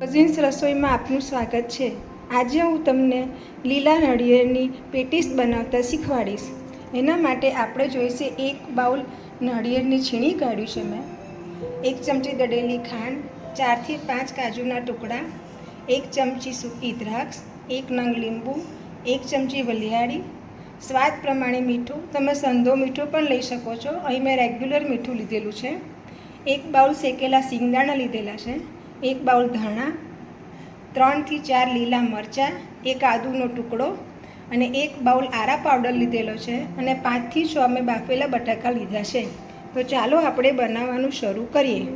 Cousins રસોઈમાં આપનું સ્વાગત છે। આજે હું તમને લીલા નાળિયેરની પેટીસ બનાવતા શીખવાડીશ। એના માટે આપણે જોઈશે 1 બાઉલ નાળિયેરની છીણી કાઢ્યું છે મેં, 1 ચમચી દળેલી ખાંડ, 4 થી 5 કાજુના ટુકડા, 1 ચમચી સૂકી દ્રાક્ષ, 1 નંગ લીંબુ, 1 ચમચી વલિયાળી, સ્વાદ પ્રમાણે મીઠું। તમે સંધો મીઠું પણ લઈ શકો છો, અહીં મેં રેગ્યુલર મીઠું લીધેલું છે। 1 બાઉલ શેકેલા સિંગદાણા લીધેલા છે, 1 બાઉલ ધાણા, 3 થી 4 લીલા મરચાં, 1 આદુનો ટુકડો અને 1 બાઉલ આરા પાવડર લીધેલો છે અને 5 થી 6 મેં બાફેલા બટાકા લીધા છે। તો ચાલો આપણે બનાવવાનું શરૂ કરીએ।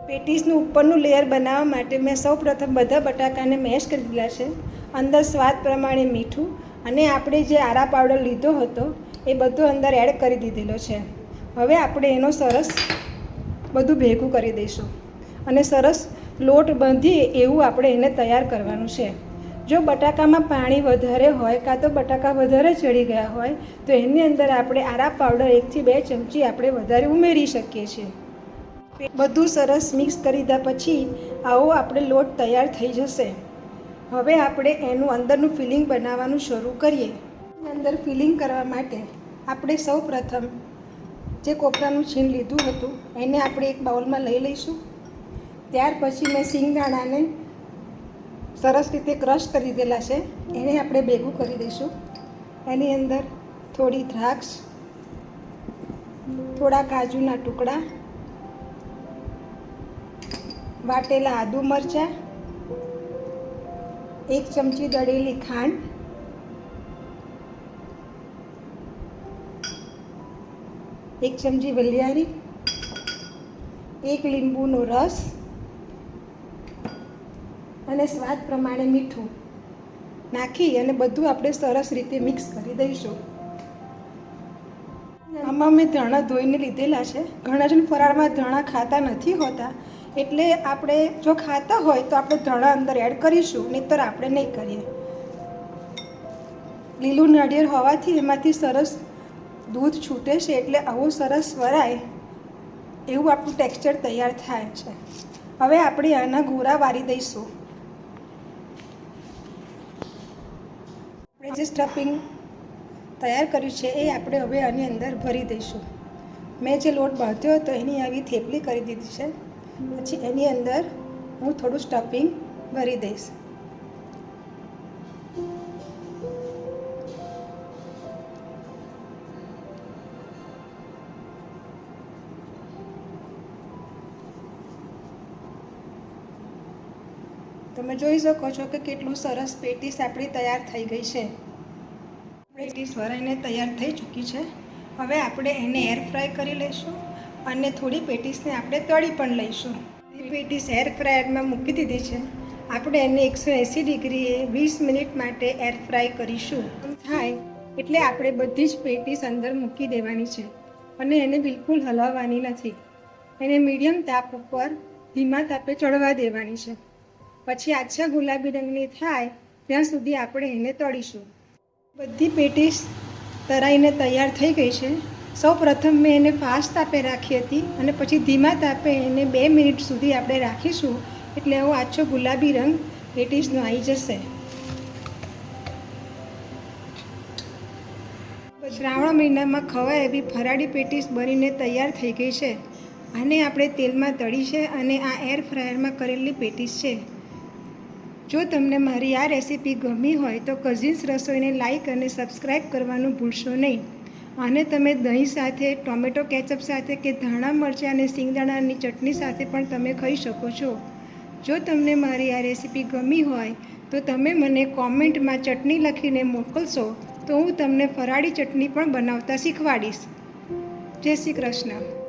પેટીસનું ઉપરનું લેયર બનાવવા માટે મેં સૌપ્રથમ બધા બટાકાને મેશ કરી દીધા છે, અંદર સ્વાદ પ્રમાણે મીઠું અને આપણે જે આરા પાવડર લીધો હતો એ બધું અંદર એડ કરી દીધેલો છે। હવે આપણે એનો સરસ બધું ભેગું કરી દઈશું અને સરસ લોટ બાંધીએ એવું આપણે એને તૈયાર કરવાનું છે। જો બટાકામાં પાણી વધારે હોય કાં તો બટાકા વધારે ચડી ગયા હોય તો એની અંદર આપણે આરા પાવડર 1 થી 2 ચમચી આપણે વધારે ઉમેરી શકીએ છીએ। બધું સરસ મિક્સ કરી દીધા પછી આવો આપણે લોટ તૈયાર થઈ જશે। હવે આપણે એનું અંદરનું ફિલિંગ બનાવવાનું શરૂ કરીએ। અંદર ફિલિંગ કરવા માટે આપણે સૌ પ્રથમ જે કોપરાનું છીણ લીધું હતું એને આપણે એક બાઉલમાં લઈ લઈશું। ત્યાર પછી મેં સિંગદાણાને સરસ રીતે ક્રશ કરી દીધેલા છે, એને આપણે ભેગું કરી દઈશું। એની અંદર થોડી દ્રાક્ષ, થોડા કાજુના ટુકડા, વાટેલા આદુ મરચાં, 1 ચમચી દળેલી ખાંડ, 1 ચમચી વલિયાળી, 1 લીંબુનો રસ અને સ્વાદ પ્રમાણે મીઠું નાખી અને બધું આપણે સરસ રીતે મિક્સ કરી દઈશું। આમાં મેં ધાણા ધોઈને લીધેલા છે। ઘણા જણ ફરાળમાં ધાણા ખાતા નથી હોતા, એટલે આપણે જો ખાતા હોય તો આપણે ધાણા અંદર એડ કરીશું, નહીંતર આપણે નહીં કરીએ। લીલું નાળિયેર હોવાથી એમાંથી સરસ દૂધ છૂટે છે, એટલે આવું સરસ વરાય એવું આપણું ટેક્સચર તૈયાર થાય છે। હવે આપણે આના ગોળા વાળી દઈશું। આપણે જે સ્ટફિંગ તૈયાર કર્યું છે એ આપણે હવે આની અંદર ભરી દઈશું। મેં જે લોટ બાંધ્યો હતો એની આવી થેપલી કરી દીધી છે, પછી એની અંદર હું થોડું સ્ટફિંગ ભરી દઈશ। તમે જોઈ શકો છો કે કેટલું સરસ પેટીસ આપણી તૈયાર થઈ ગઈ છે। પેટીસ વરાઈને તૈયાર થઈ ચૂકી છે। હવે આપણે એને એર ફ્રાય કરી લઈશું અને થોડી પેટીસને આપણે તળી પણ લઈશું। પેટીસ એર ફ્રાયરમાં મૂકી દીધી છે, આપણે એને 180 ડિગ્રીએ 20 મિનિટ માટે એર ફ્રાય કરીશું। થાય એટલે આપણે બધી જ પેટીસ અંદર મૂકી દેવાની છે અને એને બિલકુલ હલાવવાની નથી, એને મીડિયમ તાપ ઉપર ધીમા તાપે ચડવા દેવાની છે। પછી આછા ગુલાબી રંગની થાય ત્યાં સુધી આપણે એને તળીશું। બધી પેટીસ તળાઈને તૈયાર થઈ ગઈ છે। સૌ પ્રથમ મેં એને ફાસ્ટ તાપે રાખી હતી અને પછી ધીમા તાપે એને 2 મિનિટ સુધી આપણે રાખીશું, એટલે એવો આછો ગુલાબી રંગ પેટીસનો આવી જશે। શ્રાવણ મહિનામાં ખવાય એવી ફરાળી પેટીસ બનીને તૈયાર થઈ ગઈ છે। આને આપણે તેલમાં તળી છે અને આ એર ફ્રાયરમાં કરેલી પેટીસ છે। જો તમને મારી આ રેસીપી ગમી હોય તો કઝિન્સ રસોઈને લાઈક અને સબસ્ક્રાઈબ કરવાનું ભૂલશો નહીં। આને તમે દહીં સાથે, ટોમેટો કેચઅપ સાથે કે ધાણા મરચાં અને સિંગદાણાની ચટણી સાથે પણ તમે ખાઈ શકો છો। જો તમને મારી આ રેસીપી ગમી હોય તો તમે મને કોમેન્ટમાં ચટણી લખીને મોકલશો તો હું તમને ફરાળી ચટણી પણ બનાવતા શીખવાડીશ। જય શ્રી કૃષ્ણ।